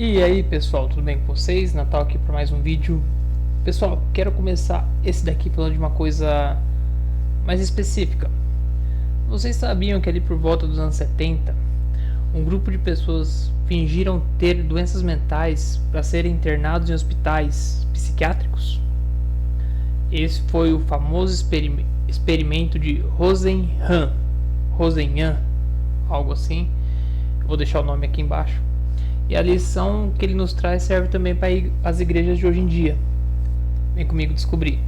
E aí pessoal, tudo bem com vocês? Natal aqui para mais um vídeo. Pessoal, quero começar esse daqui falando de uma coisa mais específica. Vocês sabiam que ali por volta dos anos 70, um grupo de pessoas fingiram ter doenças mentais para serem internados em hospitais psiquiátricos? Esse foi o famoso experimento de Rosenhan, algo assim. Eu vou deixar o nome aqui embaixo. E a lição que ele nos traz serve também para as igrejas de hoje em dia. Vem comigo descobrir.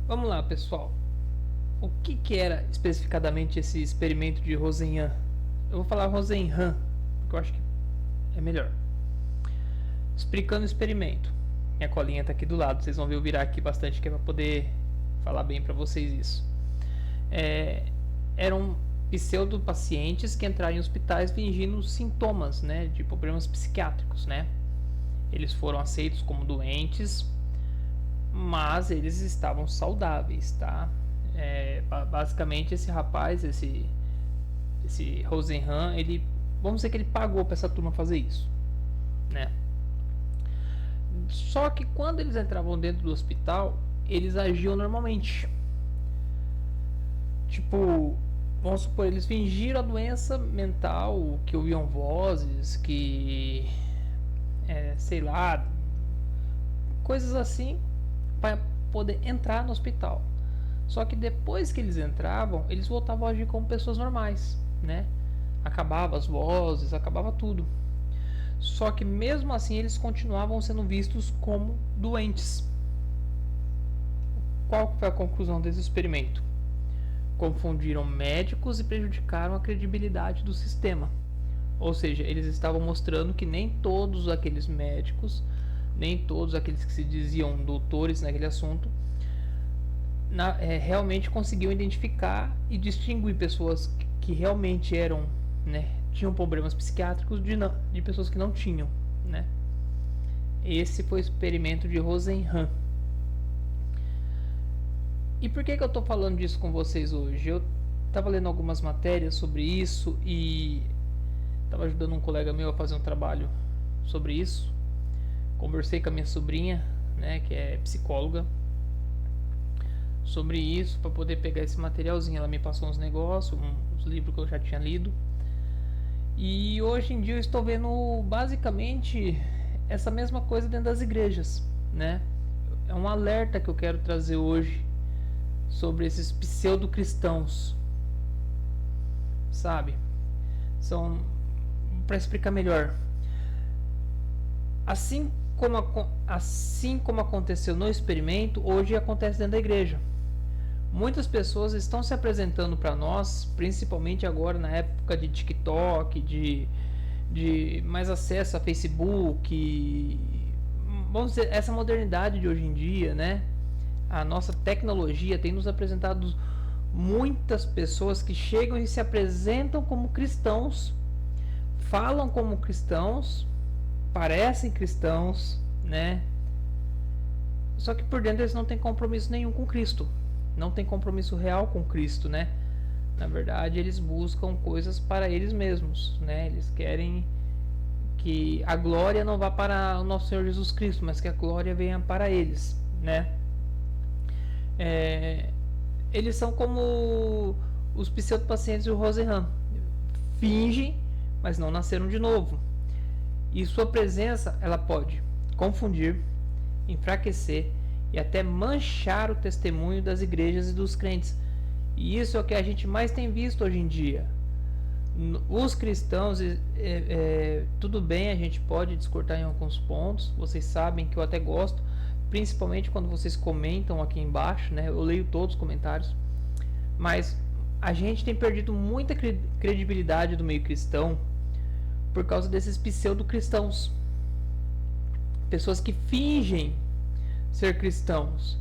Vamos lá, pessoal. O que era especificadamente esse experimento de Rosenhan? Eu vou falar Rosenhan, porque eu acho que é melhor. Explicando o experimento. Minha colinha está aqui do lado, vocês vão ver eu virar aqui bastante, que é para poder falar bem para vocês isso. Eram pseudo-pacientes que entraram em hospitais fingindo sintomas, né, de problemas psiquiátricos, né? Eles foram aceitos como doentes, mas eles estavam saudáveis, tá? Basicamente esse rapaz, esse Rosenhan, ele, vamos dizer que ele pagou para essa turma fazer isso, né? Só que quando eles entravam dentro do hospital, eles agiam normalmente. Tipo, vamos supor, eles fingiram a doença mental, que ouviam vozes, que sei lá, coisas assim, para poder entrar no hospital. Só que depois que eles entravam, eles voltavam a agir como pessoas normais, né? Acabava as vozes, acabava tudo. Só que mesmo assim eles continuavam sendo vistos como doentes. Qual foi a conclusão desse experimento? Confundiram médicos e prejudicaram a credibilidade do sistema. Ou seja, eles estavam mostrando que nem todos aqueles médicos, nem todos aqueles que se diziam doutores naquele assunto, realmente conseguiam identificar e distinguir pessoas que realmente eram, né, tinham problemas psiquiátricos de pessoas que não tinham, né? Esse foi o experimento de Rosenhan. E por que eu estou falando disso com vocês hoje? Eu estava lendo algumas matérias sobre isso e estava ajudando um colega meu a fazer um trabalho sobre isso. Conversei com a minha sobrinha, né, que é psicóloga, sobre isso para poder pegar esse materialzinho. Ela me passou uns negócios, uns livros que eu já tinha lido. E hoje em dia eu estou vendo basicamente essa mesma coisa dentro das igrejas, né? É um alerta que eu quero trazer hoje sobre esses pseudo-cristãos, sabe? São, para explicar melhor, assim como aconteceu no experimento, hoje acontece dentro da igreja. Muitas pessoas estão se apresentando para nós, principalmente agora na época de TikTok, de mais acesso a Facebook, vamos dizer, essa modernidade de hoje em dia, né? A nossa tecnologia tem nos apresentado muitas pessoas que chegam e se apresentam como cristãos, falam como cristãos, parecem cristãos, né? Só que por dentro eles não têm compromisso nenhum com Cristo, não tem compromisso real com Cristo, né? Na verdade, eles buscam coisas para eles mesmos, né? Eles querem que a glória não vá para o nosso Senhor Jesus Cristo, mas que a glória venha para eles, né? Eles são como os pseudopacientes do Rosenhan. Fingem, mas não nasceram de novo. E sua presença, ela pode confundir, enfraquecer e até manchar o testemunho das igrejas e dos crentes. E isso é o que a gente mais tem visto hoje em dia. Os cristãos, tudo bem, a gente pode discordar em alguns pontos. Vocês sabem que eu até gosto, principalmente quando vocês comentam aqui embaixo, né? Eu leio todos os comentários. Mas a gente tem perdido muita credibilidade do meio cristão por causa desses pseudo-cristãos. Pessoas que fingem ser cristãos,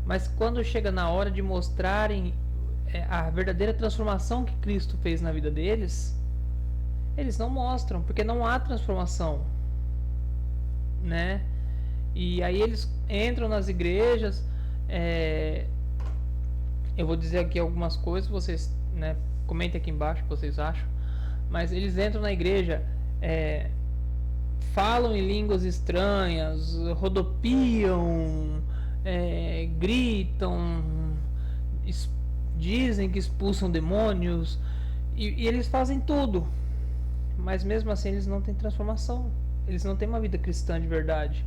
mas quando chega na hora de mostrarem a verdadeira transformação que Cristo fez na vida deles, eles não mostram, porque não há transformação, né? E aí eles entram nas igrejas, Eu vou dizer aqui algumas coisas, vocês, né, comentem aqui embaixo o que vocês acham. Mas eles entram na igreja, falam em línguas estranhas, rodopiam, gritam, dizem que expulsam demônios, e eles fazem tudo, mas mesmo assim eles não têm transformação, eles não têm uma vida cristã de verdade.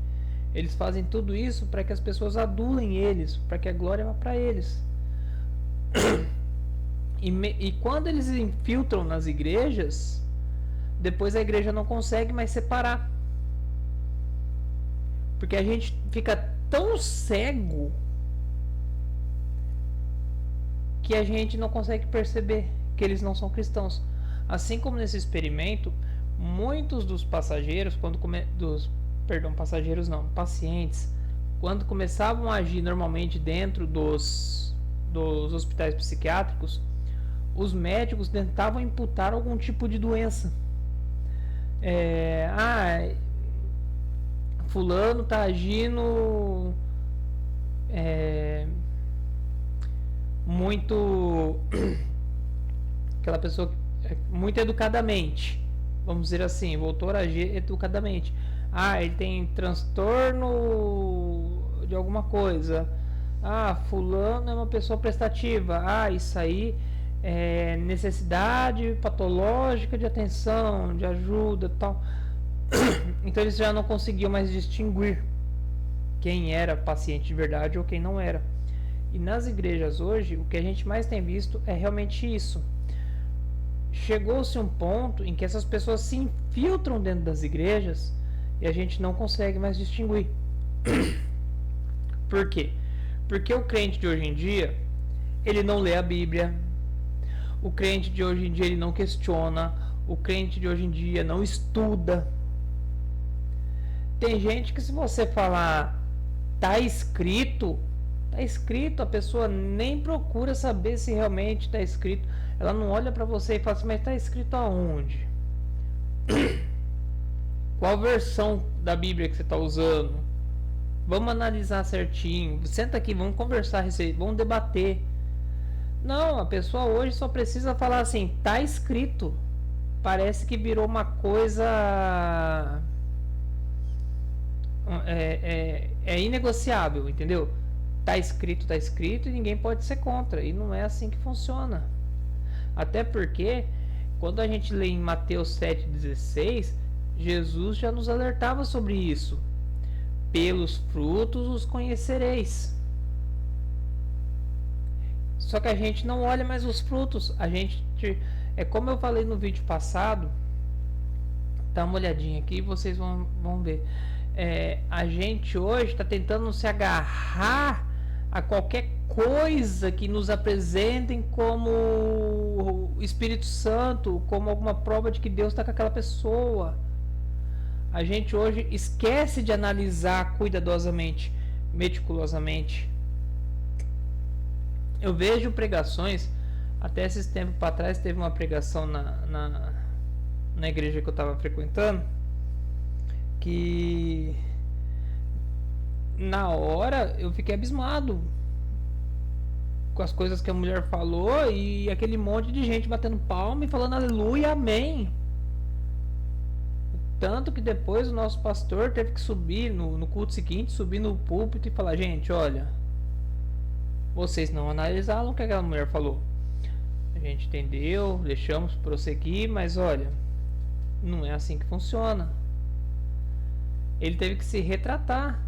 Eles fazem tudo isso para que as pessoas adulem eles, para que a glória vá para eles. E quando eles infiltram nas igrejas, depois a igreja não consegue mais separar, porque a gente fica tão cego que a gente não consegue perceber que eles não são cristãos. Assim como nesse experimento, muitos dos passageiros, pacientes, quando começavam a agir normalmente dentro dos hospitais psiquiátricos, os médicos tentavam imputar algum tipo de doença. Fulano está agindo muito, aquela pessoa muito educadamente, vamos dizer assim, voltou a agir educadamente. Ele tem transtorno de alguma coisa. Fulano é uma pessoa prestativa. Isso aí é necessidade patológica de atenção, de ajuda, tal. Então eles já não conseguiam mais distinguir quem era paciente de verdade ou quem não era. E nas igrejas hoje, o que a gente mais tem visto é realmente isso. Chegou-se um ponto em que essas pessoas se infiltram dentro das igrejas e a gente não consegue mais distinguir. Por quê? Porque o crente de hoje em dia, ele não lê a Bíblia. O crente de hoje em dia, ele não questiona. O crente de hoje em dia não estuda. Tem gente que, se você falar tá escrito, a pessoa nem procura saber se realmente está escrito. Ela não olha para você e fala assim, mas está escrito aonde? Qual versão da Bíblia que você está usando? Vamos analisar certinho. Senta aqui, vamos conversar, vamos debater. Não, a pessoa hoje só precisa falar assim, tá escrito. Parece que virou uma coisa inegociável, entendeu? Tá escrito e ninguém pode ser contra. E não é assim que funciona. Até porque, quando a gente lê em Mateus 7,16, Jesus já nos alertava sobre isso. Pelos frutos os conhecereis. Só que a gente não olha mais os frutos. A gente, como eu falei no vídeo passado, dá uma olhadinha aqui e vocês vão ver. A gente hoje está tentando se agarrar a qualquer coisa que nos apresentem como o Espírito Santo, como alguma prova de que Deus está com aquela pessoa. A gente hoje esquece de analisar cuidadosamente, meticulosamente. Eu vejo pregações, até esses tempos para trás teve uma pregação na igreja que eu estava frequentando, que na hora eu fiquei abismado com as coisas que a mulher falou e aquele monte de gente batendo palma e falando aleluia, amém. Tanto que depois o nosso pastor teve que subir no culto seguinte, subir no púlpito e falar, gente, olha, vocês não analisaram o que aquela mulher falou. A gente entendeu, deixamos prosseguir, mas olha, não é assim que funciona. Ele teve que se retratar.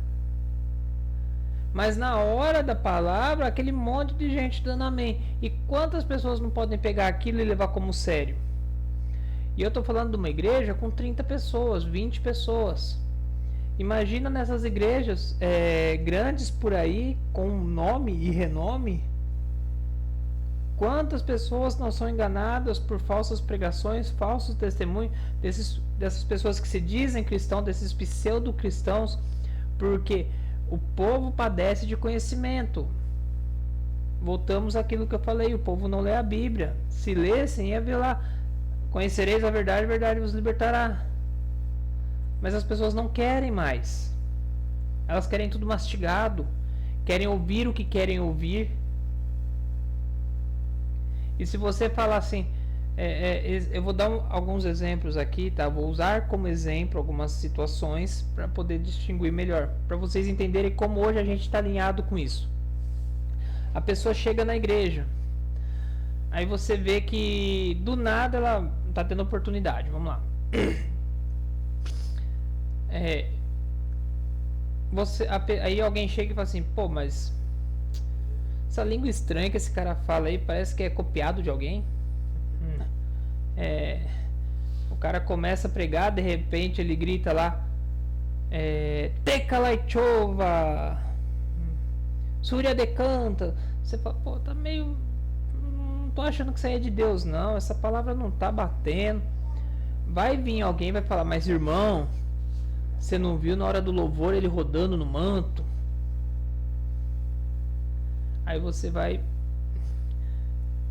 Mas na hora da palavra, aquele monte de gente dando amém. E quantas pessoas não podem pegar aquilo e levar como sério? E eu estou falando de uma igreja com 30 pessoas, 20 pessoas. Imagina nessas igrejas grandes por aí, com nome e renome. Quantas pessoas não são enganadas por falsas pregações, falsos testemunhos, dessas pessoas que se dizem cristãos, desses pseudo-cristãos, porque o povo padece de conhecimento. Voltamos àquilo que eu falei, o povo não lê a Bíblia. Se lessem, ia ver lá, conhecereis a verdade vos libertará. Mas as pessoas não querem mais. Elas querem tudo mastigado, querem ouvir o que querem ouvir. E se você falar assim, eu vou dar alguns exemplos aqui, tá? Vou usar como exemplo algumas situações para poder distinguir melhor, para vocês entenderem como hoje a gente está alinhado com isso. A pessoa chega na igreja, aí você vê que do nada ela está tendo oportunidade. Vamos lá. Aí alguém chega e fala assim, pô, mas essa língua estranha que esse cara fala aí parece que é copiado de alguém. O cara começa a pregar, de repente ele grita lá, Teka Laichova, Surya decanta. Você fala, pô, tá meio, não tô achando que isso aí é de Deus não, essa palavra não tá batendo. Vai vir alguém e vai falar, mas irmão, você não viu na hora do louvor ele rodando no manto? Aí você vai,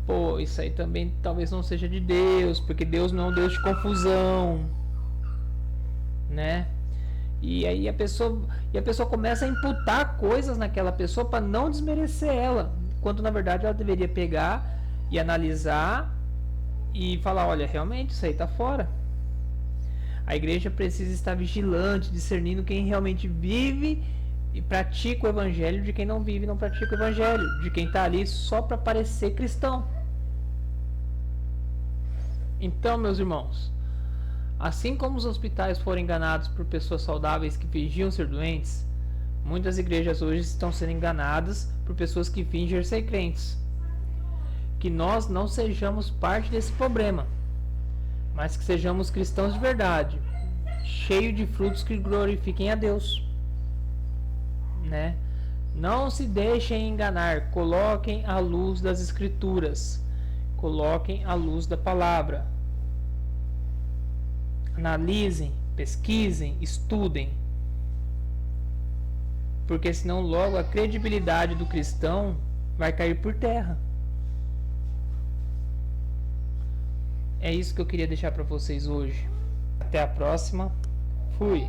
pô, isso aí também talvez não seja de Deus, porque Deus não é um Deus de confusão, né? E aí a pessoa começa a imputar coisas naquela pessoa para não desmerecer ela, quando na verdade ela deveria pegar e analisar e falar, olha, realmente isso aí tá fora. A igreja precisa estar vigilante, discernindo quem realmente vive e pratica o evangelho de quem não vive e não pratica o evangelho, de quem está ali só para parecer cristão. Então, meus irmãos, assim como os hospitais foram enganados por pessoas saudáveis que fingiam ser doentes, muitas igrejas hoje estão sendo enganadas por pessoas que fingem ser crentes. Que nós não sejamos parte desse problema, mas que sejamos cristãos de verdade, cheios de frutos que glorifiquem a Deus, né? Não se deixem enganar, coloquem a luz das Escrituras, coloquem a luz da palavra, analisem, pesquisem, estudem, porque senão logo a credibilidade do cristão vai cair por terra. É isso que eu queria deixar para vocês hoje. Até a próxima. Fui.